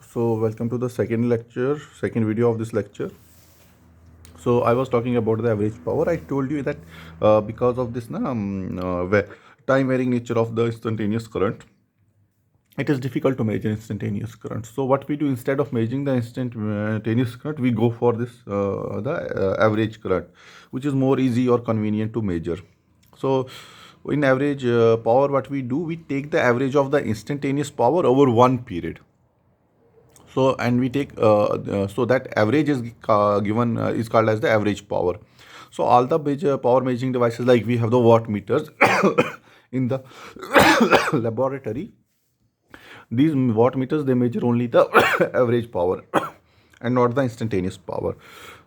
So welcome to the second video of this lecture. So I was talking about the average power. I told you that because of this time varying nature of the instantaneous current, it is difficult to measure instantaneous current. So what we do, instead of measuring the instantaneous current, we go for this the average current, which is more easy or convenient to measure. So in average power, what we do, we take the average of the instantaneous power over one period. So and we take so that average is given is called as the average power. So all the major power measuring devices, like we have the watt meters in the laboratory. These watt meters, they measure only the average power and not the instantaneous power.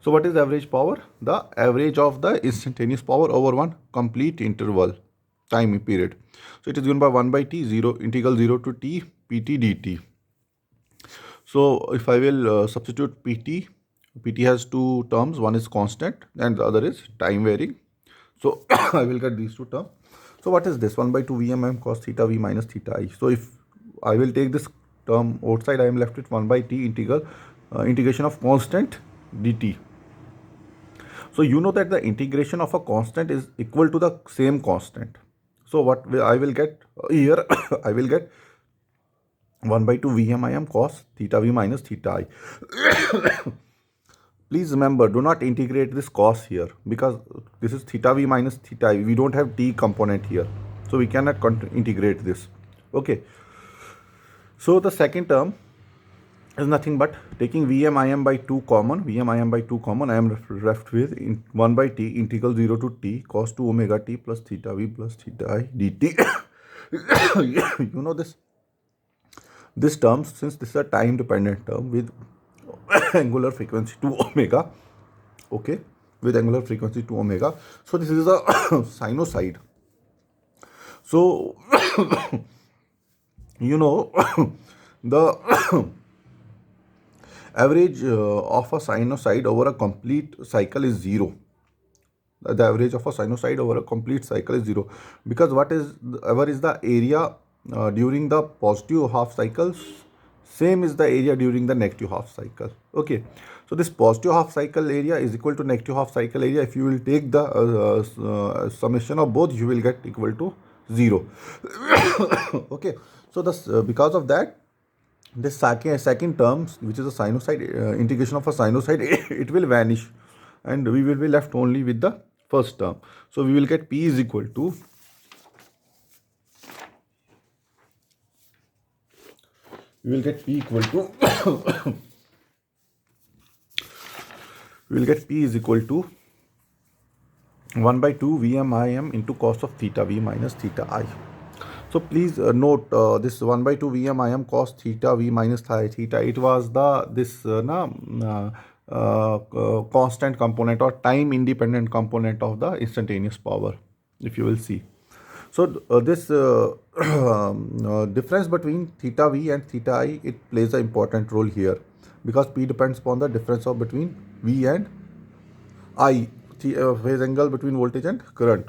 So what is average power? The average of the instantaneous power over one complete interval time period. So it is given by 1 by t, 0 integral 0 to t pt dt. So if I will substitute PT, PT has two terms. One is constant and the other is time varying. So I will get these two terms. So what is this? 1 by 2 Vmm cos theta V minus theta I. So if I will take this term outside, I am left with 1 by T integral integration of constant dt. So you know that the integration of a constant is equal to the same constant. So what I will get here, I will get 1 by 2 Vm I am cos theta V minus theta I. Please remember, do not integrate this cos here, because this is theta V minus theta I. We don't have t component here. So we cannot integrate this. Okay. So the second term is nothing but taking Vm Im by 2 common. Vm Im by 2 common. I am left with 1 by t integral 0 to t cos 2 omega t plus theta V plus theta I dt. You know this term, since this is a time dependent term with angular frequency 2 omega, okay, with angular frequency 2 omega. So this is a sinusoid. So you know the average of a sinusoid over a complete cycle is 0. The average of a sinusoid over a complete cycle is 0, because whatever is the area during the positive half cycles, same is the area during the negative half cycle. Okay, so this positive half cycle area is equal to negative half cycle area. If you will take the summation of both, you will get equal to 0. Okay, so this because of that, this second term, which is a sinusoid, integration of a sinusoid, it will vanish, and we will be left only with the first term. So we will get P is equal to, we will get P equal to we will get P is equal to 1 by 2 Vm Im into cos of theta V minus theta I. So please note this 1 by 2 Vm Im cos theta V minus theta, it was constant component or time independent component of the instantaneous power, if you will see. So this difference between theta V and theta I, it plays an important role here, because P depends upon the difference of between V and I, phase angle between voltage and current.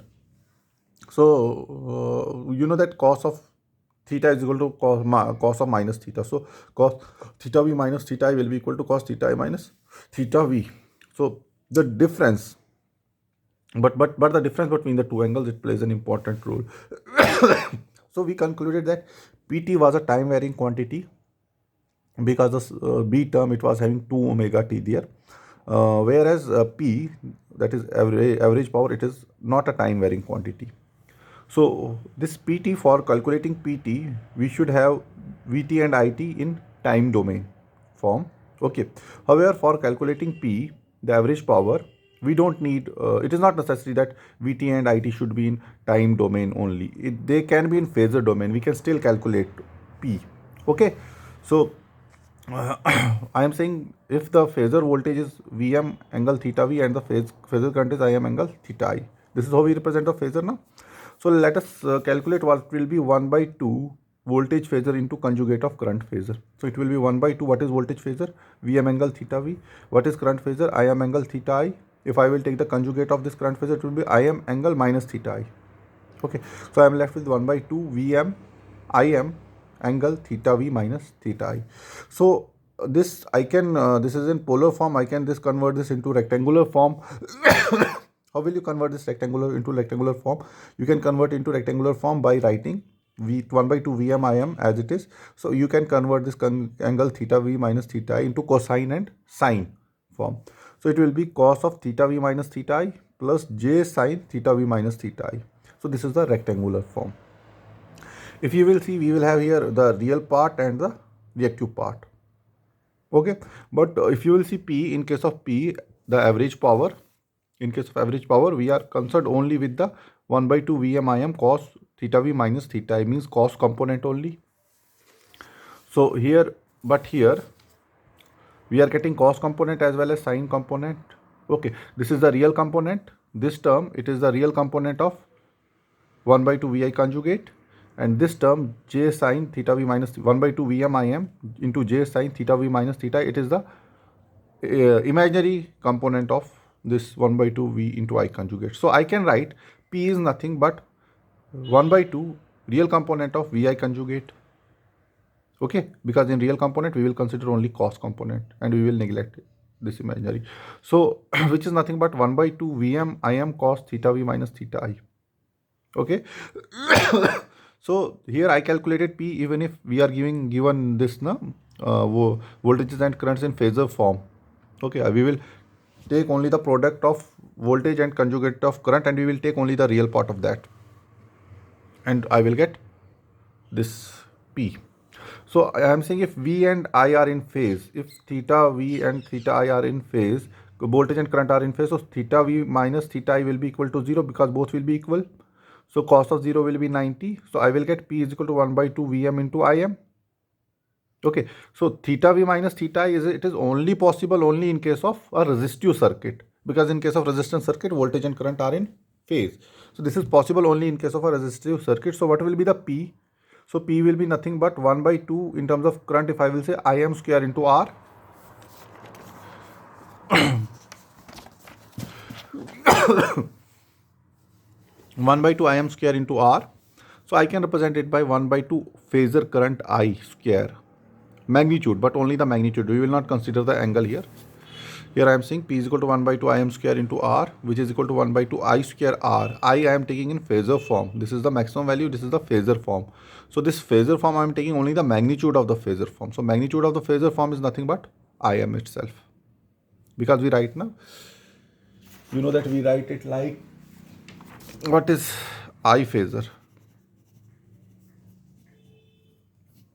So you know that cos of theta is equal to cos of minus theta. So cos theta V minus theta I will be equal to cos theta I minus theta V. So the difference, but the difference between the two angles, it plays an important role. So we concluded that PT was a time varying quantity, because the B term, it was having 2 omega t there, whereas P, that is average power, it is not a time varying quantity. So this PT, for calculating PT, we should have VT and IT in time domain form. Okay. However, for calculating P, the average power, we don't need, it is not necessary that VT and IT should be in time domain only. They can be in phasor domain. We can still calculate P. Okay. So I am saying, if the phasor voltage is Vm angle theta V and the phasor current is Im angle theta I. This is how we represent the phasor now. So let us calculate what will be 1 by 2 voltage phasor into conjugate of current phasor. So it will be 1 by 2. What is voltage phasor? Vm angle theta V. What is current phasor? Im angle theta I. If I will take the conjugate of this current phasor, it will be Im angle minus theta I. Okay. So I am left with 1 by 2 Vm Im angle theta v minus theta I. So this I can this is in polar form. I can this convert this into rectangular form. How will you convert this rectangular into rectangular form? You can convert into rectangular form by writing v 1 by 2 Vm Im as it is. So you can convert this angle theta v minus theta I into cosine and sine form. So it will be cos of theta v minus theta I plus j sine theta v minus theta I. So this is the rectangular form. If you will see, we will have here the real part and the reactive part. Okay, but if you will see P, in case of P, the average power, in case of average power, we are concerned only with the 1 by 2 Vm Im cos theta v minus theta I, means cos component only. So here, but here, we are getting cos component as well as sine component. Okay, this is the real component. This term, it is the real component of 1 by 2 Vi conjugate, and this term j sine theta v minus 1 by 2 Vm Im into j sine theta v minus theta, it is the imaginary component of this 1 by 2 V into I conjugate. So I can write P is nothing but 1 by 2 real component of Vi conjugate. Okay, because in real component we will consider only cos component and we will neglect this imaginary. So which is nothing but 1 by 2 Vm Im cos theta v minus theta I. Okay. So here I calculated P even if we are given this voltages and currents in phasor form. Okay, we will take only the product of voltage and conjugate of current, and we will take only the real part of that, and I will get this P. So I am saying if V and I are in phase, if theta V and theta I are in phase, voltage and current are in phase, so theta V minus theta I will be equal to 0 because both will be equal. So cos of 0 will be 90. So I will get P is equal to 1 by 2 Vm into Im. Okay, so theta v minus theta I it is only possible only in case of a resistive circuit, because in case of resistance circuit voltage and current are in phase. So this is possible only in case of a resistive circuit. So what will be the P? So P will be nothing but 1 by 2 in terms of current. If I will say Im square into R, 1 by 2 Im square into R. So I can represent it by 1 by 2 phasor current I square. Magnitude, but only the magnitude. We will not consider the angle here. Here I am saying P is equal to 1 by 2 Im square into R, which is equal to 1 by 2 I square R. I am taking in phasor form. This is the maximum value. This is the phasor form. So this phasor form I am taking only the magnitude of the phasor form. So magnitude of the phasor form is nothing but Im itself. Because we write now, you know that we write it like, what is I phasor?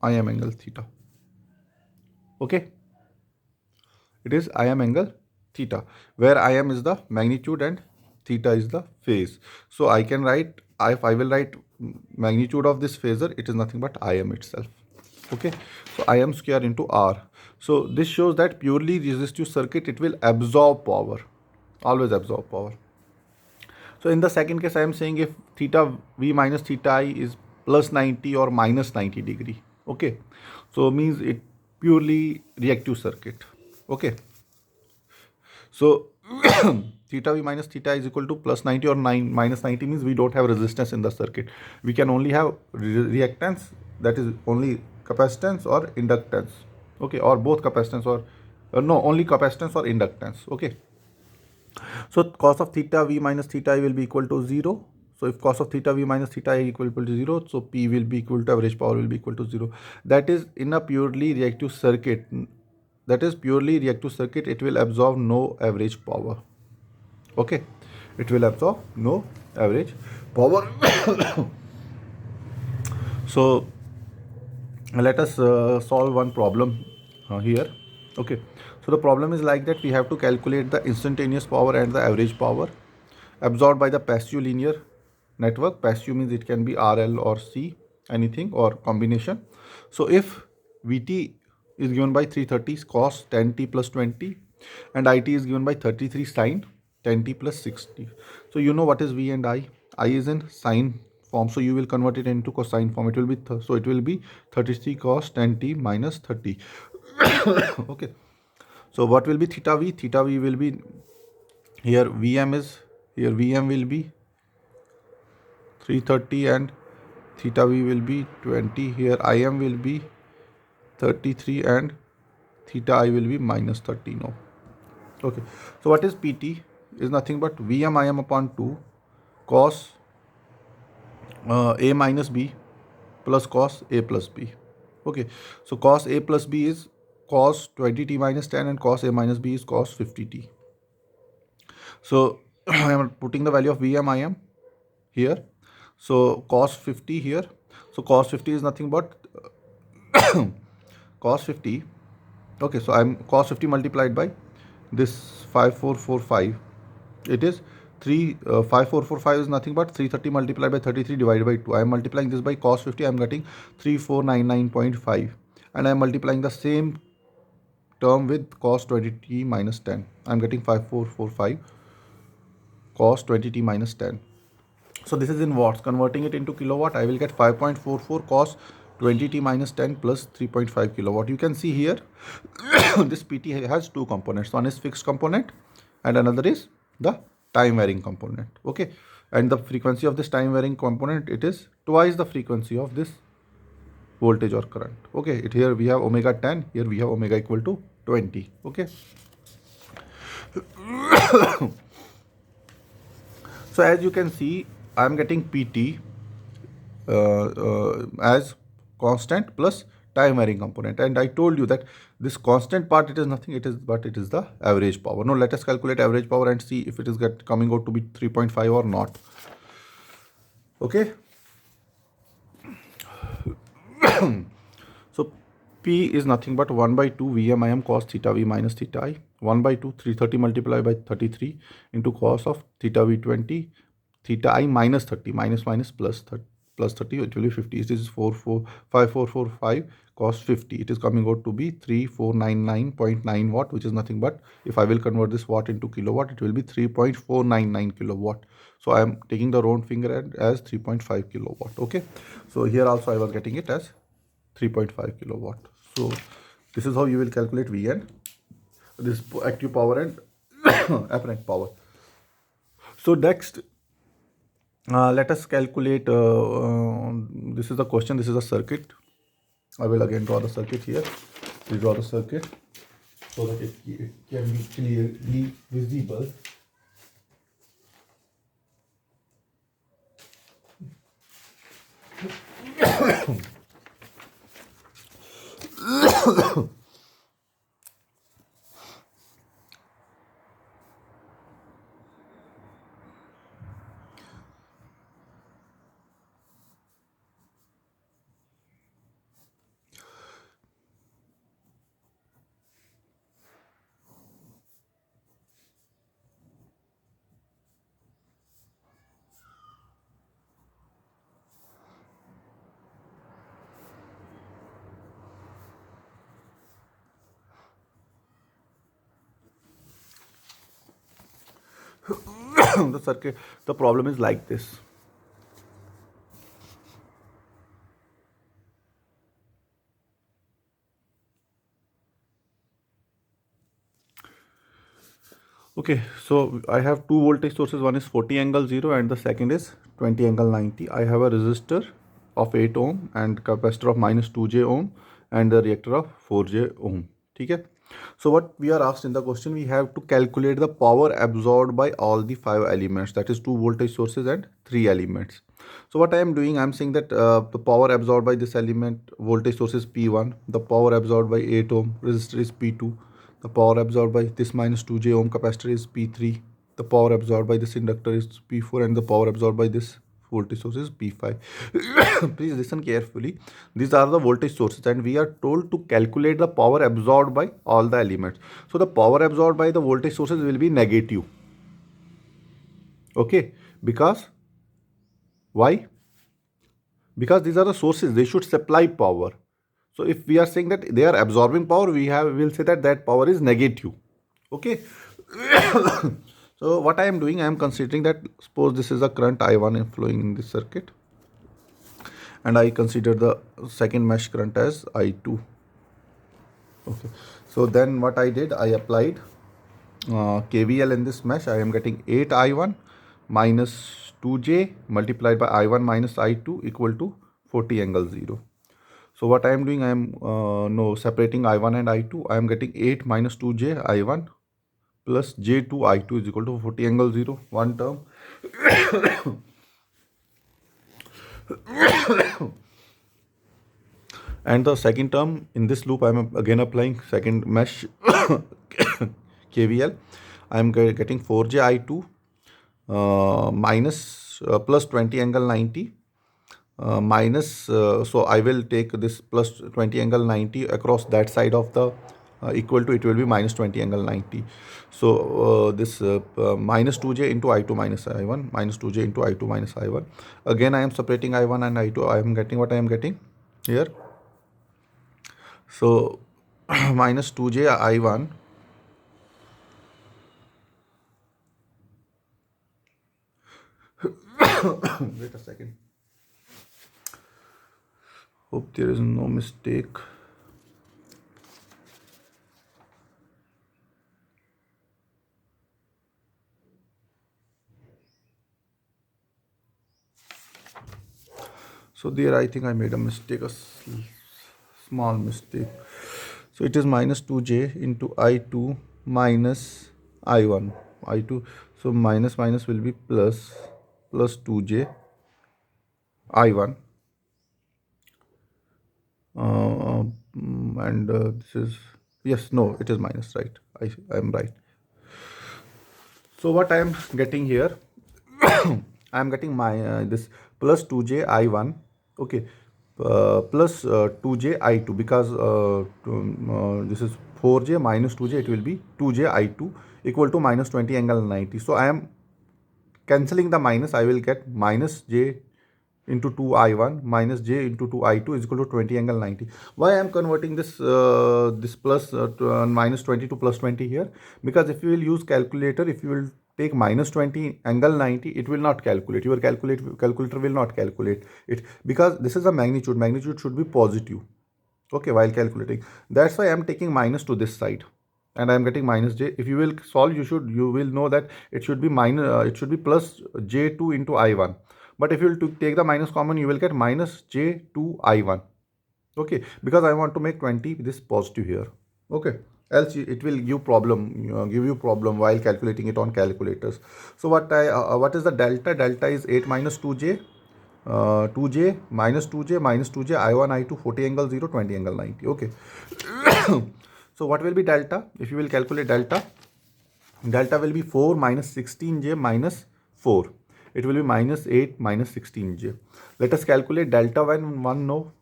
Im angle theta. Okay, it is Im angle theta, where Im is the magnitude and theta is the phase. So I can write, if I will write magnitude of this phasor, it is nothing but Im itself. Okay, so Im square into R. So this shows that purely resistive circuit, it will absorb power, always absorb power. So in the second case, I am saying if theta v minus theta I is plus 90 or minus 90 degree. Okay, so means it purely reactive circuit. Okay, so theta v minus theta is equal to plus 90 or minus 90 means we don't have resistance in the circuit. We can only have reactance, that is only capacitance or inductance. Okay, or both capacitance or no, only capacitance or inductance. Okay, so cos of theta v minus theta I will be equal to 0. So if cos of theta v minus theta I equal to 0, so P will be equal to average power will be equal to 0. That is in a purely reactive circuit. That is purely reactive circuit. It will absorb no average power. Okay, it will absorb no average power. So let us solve one problem here. Okay, so the problem is like that. We have to calculate the instantaneous power and the average power absorbed by the passive linear network. Passive means it can be RL or C, anything or combination. So if Vt is given by 330 cos 10t plus 20 and It is given by 33 sin 10t plus 60. So you know what is V and I. I is in sine form, so you will convert it into cosine form. It will be so it will be 33 cos 10t minus 30. Okay, so what will be theta V? Theta V will be here, Vm is here, Vm will be 330 and theta v will be 20, here Im will be 33 and theta I will be minus 13 ohm. Okay, so what is PT? Is nothing but Vm Im upon 2 cos A minus B plus cos A plus B. Okay, so cos A plus B is cos 20t minus 10 and cos A minus B is cos 50t. So I am putting the value of Vm Im here. So cos 50 here. So cos 50 is nothing but cos 50. Okay, so I'm cos 50 multiplied by this 5445. It is 5445 is nothing but 330 multiplied by 33 divided by 2. I am multiplying this by cos 50. I am getting 3499.5, and I am multiplying the same term with cos 20t minus 10. I am getting 5445 cos 20t minus 10. So this is in watts. Converting it into kilowatt, I will get 5.44 cos 20t minus 10 plus 3.5 kilowatt. You can see here this PT has two components. One is fixed component and another is the time varying component. Okay, and the frequency of this time varying component, it is twice the frequency of this voltage or current. Okay, here we have omega 10, here we have omega equal to 20. Okay. So as you can see, I am getting PT as constant plus time varying component, and I told you that this constant part, it is nothing, it is the average power. Now let us calculate average power and see if it is coming out to be 3.5 or not. Okay. So P is nothing but 1 by 2 Vm Im cos theta v minus theta I, 1 by 2 330 multiplied by 33 into cos of theta v 20 theta I minus 30 minus plus 30 plus 30, it will be 50. This is 5445 cos 50. It is coming out to be 3499.9 watt, which is nothing but, if I will convert this watt into kilowatt, it will be 3.499 kilowatt. So I am taking the round finger as 3.5 kilowatt. Okay, so here also I was getting it as 3.5 kilowatt. So this is how you will calculate Vn, this active power and apparent power. So next, let us calculate, this is the question, this is a circuit. I will again draw the circuit here. We draw the circuit so that it can be clearly visible. The circuit, the problem is like this. Okay, so I have two voltage sources. One is 40 angle 0 and the second is 20 angle 90. I have a resistor of 8 ohm and capacitor of minus 2j ohm and the reactor of 4j ohm. Okay. So what we are asked in the question, we have to calculate the power absorbed by all the 5 elements, that is 2 voltage sources and 3 elements. So what I am doing, I am saying that the power absorbed by this element voltage source is P1, the power absorbed by 8 ohm resistor is P2, the power absorbed by this minus 2j ohm capacitor is P3, the power absorbed by this inductor is P4, and the power absorbed by this voltage source is P5. Please listen carefully. These are the voltage sources and we are told to calculate the power absorbed by all the elements. So the power absorbed by the voltage sources will be negative. Okay, because why? Because these are the sources, they should supply power. So if we are saying that they are absorbing power, we'll say that power is negative. Okay. So what I am doing, I am considering that, suppose this is a current I1 flowing in this circuit and I consider the second mesh current as I2. Okay, so then what I did, I applied KVL in this mesh. I am getting 8I1 minus 2j multiplied by I1 minus I2 equal to 40 angle 0. So what I am doing, I am no separating I1 and I2. I am getting 8 minus 2j I1 plus j2 I2 is equal to 40 angle 0, one term. And the second term in this loop, I am again applying second mesh KVL. I am getting 4j I2 minus plus 20 angle 90 minus, so I will take this plus 20 angle 90 across that side of the equal to, it will be minus 20 angle 90. So this minus 2j into I2 minus I1, minus 2j into I2 minus I1. Again I am separating I1 and I2. I am getting what I am getting here. So minus 2j I1 wait a second, hope there is no mistake. So there I think I made a mistake, a small mistake. So it is minus 2j into I2 minus I1. I2, so minus minus will be plus, plus 2j I1. And this is, yes, no, it is minus, right? I am right. So what I am getting here, I am getting my this plus 2j I1, okay, plus 2j I2, because this is 4j minus 2j, it will be 2j I2 equal to minus 20 angle 90. So I am cancelling the minus, I will get minus j into 2 I1 minus j into 2 I2 is equal to 20 angle 90. Why I am converting this this plus minus 20 to plus 20 here? Because if you will use calculator, if you will take minus 20 angle 90, it will not calculate. Your calculator will not calculate it, because this is a magnitude. Magnitude should be positive, okay, while calculating. That's why I am taking minus to this side, and I am getting minus j. If you will solve, you will know that it should be minus, it should be plus j2 into I1. But if you will take the minus common, you will get minus j2 I1. Okay, because I want to make 20 this positive here. Okay, else it will give you problem while calculating it on calculators. So what is the delta? Delta is 8 minus 2j. 2j minus 2j minus 2j I1 I2 40 angle 0 20 angle 90. Okay. So what will be delta? If you will calculate delta, delta will be 4 minus 16j minus 4. It will be minus 8 minus 16j. Let us calculate delta 1. No,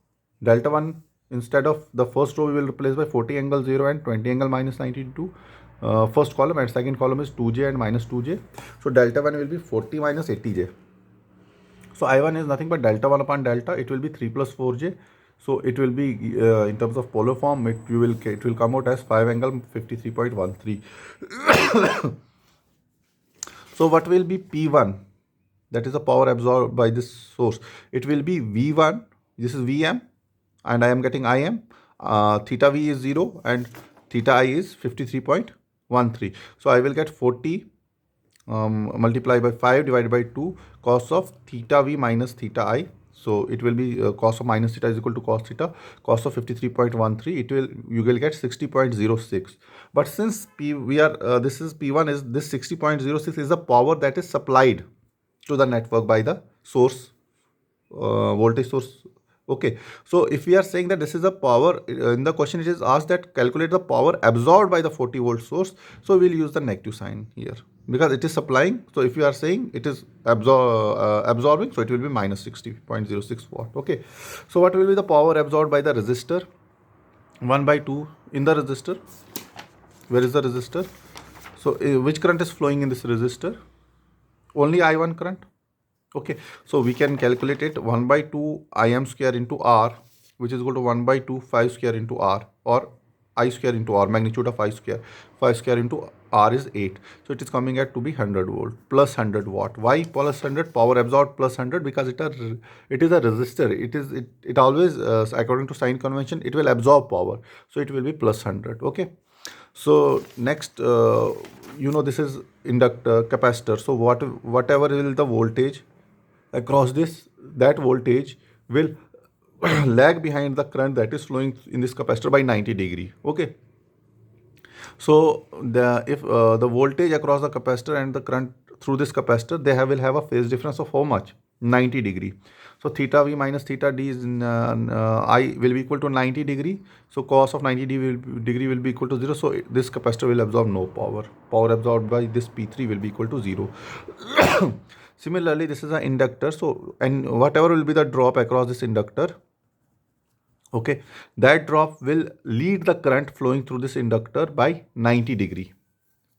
delta 1, instead of the first row we will replace by 40 angle 0 and 20 angle minus 92 first column, and second column is 2j and minus 2j. So delta 1 will be 40 minus 80j. So I1 is nothing but delta 1 upon delta. It will be 3 plus 4j. So it will be in terms of polar form, it will come out as 5 angle 53.13. So what will be P1? That is the power absorbed by this source. It will be V1. This is Vm, and I am getting Im. Theta V is 0 and theta I is 53.13. So I will get 40 multiplied by 5 divided by 2 cos of theta V minus theta I. So it will be cos of minus theta is equal to cos theta. Cos of 53.13, you will get 60.06. But since this is P1, is this 60.06 is the power that is supplied to the network by the source, voltage source. Okay, so if we are saying that this is the power, in the question it is asked that calculate the power absorbed by the 40 volt source. So we'll use the negative sign here because it is supplying. So if you are saying it is absorbing, so it will be minus 60.06 watt. Okay, so what will be the power absorbed by the resistor? 1 by 2 in the resistor. Where is the resistor? So which current is flowing in this resistor? Only I1 current. Okay, so we can calculate it 1 by 2 Im square into R, which is equal to 1 by 2 5 square into R, or I square into R, magnitude of I square. 5 square into R is 8. So it is coming at to be 100 volt plus 100 watt. Why plus 100? Power absorbed plus 100, because it is a resistor. It always, according to sign convention, it will absorb power. So it will be plus 100. Okay. So next, this is inductor, capacitor. So whatever will the voltage across this, that voltage will lag behind the current that is flowing in this capacitor by 90 degree. Okay. So if the voltage across the capacitor and the current through this capacitor, will have a phase difference of how much? 90 degree. So theta v minus theta d is I will be equal to 90 degree. So cos of 90 degree will be equal to 0. So this capacitor will absorb no power. Power absorbed by this P3 will be equal to 0. Similarly, this is an inductor. So, and whatever will be the drop across this inductor, okay, that drop will lead the current flowing through this inductor by 90 degree.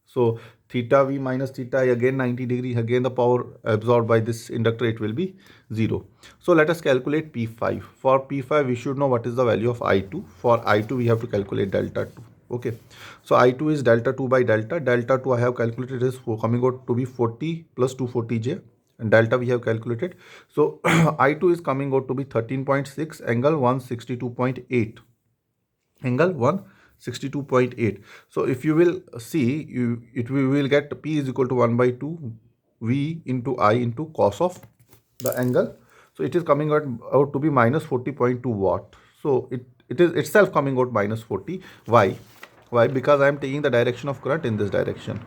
So theta v minus theta I, again 90 degree, again the power absorbed by this inductor, it will be 0. So let us calculate P5. For P5 we should know what is the value of I2. For I2 we have to calculate delta 2. Okay, so I2 is delta 2 by delta. Delta 2 I have calculated is coming out to be 40 plus 240J, and delta we have calculated. So I2 is coming out to be 13.6 angle 162.8. Angle 162.8. So if you will see, we will get P is equal to 1 by 2 V into I into cos of the angle. So it is coming out to be minus 40.2 watt. So it is itself coming out minus 40. Why? Why? Because I am taking the direction of current in this direction,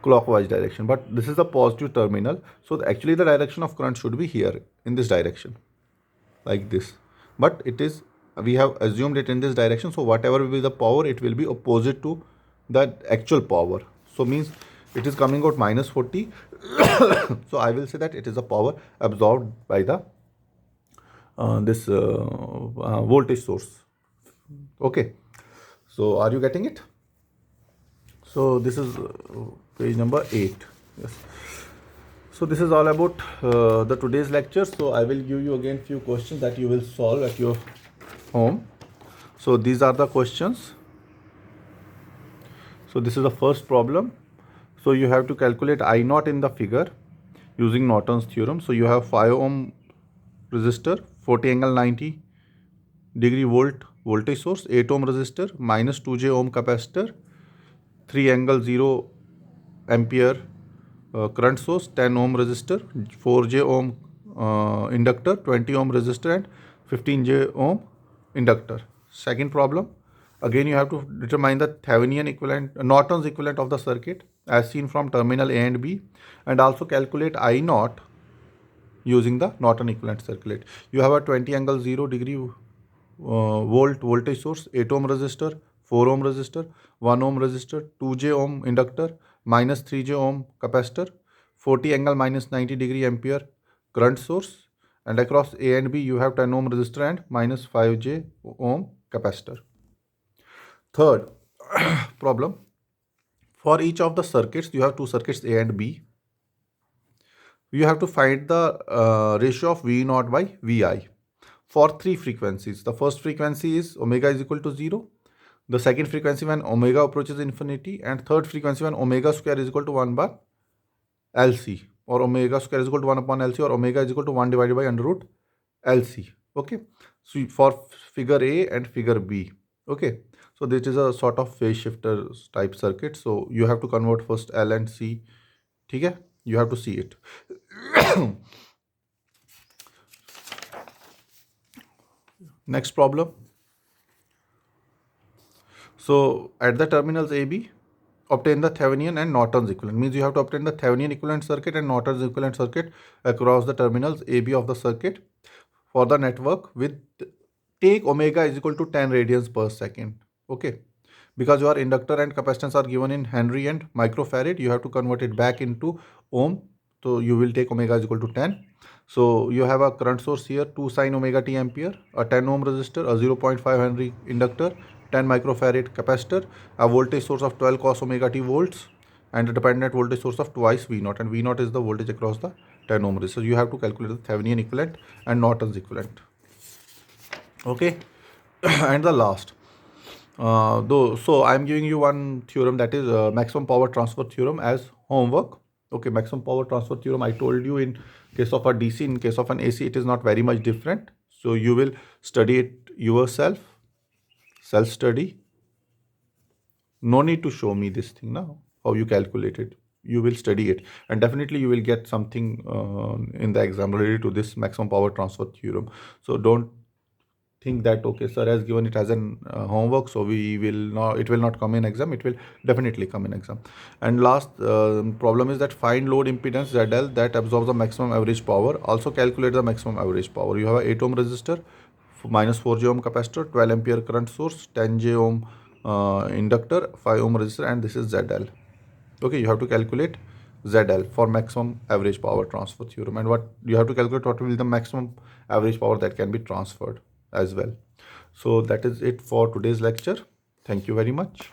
clockwise direction, but this is the positive terminal. So actually the direction of current should be here in this direction, like this. But it is, we have assumed it in this direction. So whatever will be the power, it will be opposite to the actual power. So means it is coming out minus 40. So I will say that it is a power absorbed by the this voltage source. Okay. So are you getting it? So this is page number 8. Yes. So this is all about the today's lecture. So I will give you again few questions that you will solve at your home. So these are the questions. So this is the first problem. So you have to calculate I naught in the figure using Norton's theorem. So you have 5 ohm resistor, 40 angle 90 degree voltage source, 8 ohm resistor, minus 2J ohm capacitor, 3 angle 0 ampere current source, 10 ohm resistor, 4J ohm inductor, 20 ohm resistor and 15J ohm inductor. Second problem, again you have to determine the Thevenin equivalent, Norton's equivalent of the circuit as seen from terminal A and B, and also calculate I naught using the Norton equivalent circuit. You have a 20 angle 0 degree voltage source, 8 ohm resistor, 4 ohm resistor, 1 ohm resistor, 2J ohm inductor, minus 3J ohm capacitor, 40 angle minus 90 degree ampere current source, and across A and B you have 10 ohm resistor and minus 5J ohm capacitor. Third problem, for each of the circuits, you have two circuits A and B. You have to find the ratio of V naught by Vi for three frequencies. The first frequency is omega is equal to 0. The second frequency when omega approaches infinity, and third frequency when omega square is equal to 1 by LC, or omega square is equal to 1 upon LC, or omega is equal to 1 divided by under root LC. Okay. So for figure A and figure B. Okay. So this is a sort of phase shifter type circuit. So you have to convert first L and C. Okay. You have to see it. Next problem. So at the terminals AB, obtain the Thevenin and Norton's equivalent. Means you have to obtain the Thevenin equivalent circuit and Norton's equivalent circuit across the terminals AB of the circuit for the network with, take omega is equal to 10 radians per second. Okay. Because your inductor and capacitance are given in Henry and microfarad, you have to convert it back into ohm. So you will take omega is equal to 10. So you have a current source here, 2 sine omega t ampere, a 10 ohm resistor, a 0.5 Henry inductor, 10 microfarad capacitor, a voltage source of 12 cos omega t volts, and a dependent voltage source of twice V naught. And V naught is the voltage across the 10 ohm resistor. So you have to calculate the Thevenin equivalent and Norton's equivalent. Okay. And the last. So I'm giving you one theorem, that is maximum power transfer theorem, as homework. Okay, maximum power transfer theorem, I told you in case of a DC, in case of an AC, it is not very much different. So you will study it yourself, self-study. No need to show me this thing now, how you calculate it. You will study it, and definitely you will get something in the exam related to this maximum power transfer theorem. So don't think that okay, sir has given it as an homework, so we will not, it will not come in exam. It will definitely come in exam. And last problem is that find load impedance ZL that absorbs the maximum average power. Also calculate the maximum average power. You have a 8 ohm resistor, minus 4 j ohm capacitor, 12 ampere current source, 10 j ohm inductor, 5 ohm resistor, and this is ZL. Okay, you have to calculate ZL for maximum average power transfer theorem, and what you have to calculate, what will be the maximum average power that can be transferred as well. So that is it for today's lecture. Thank you very much.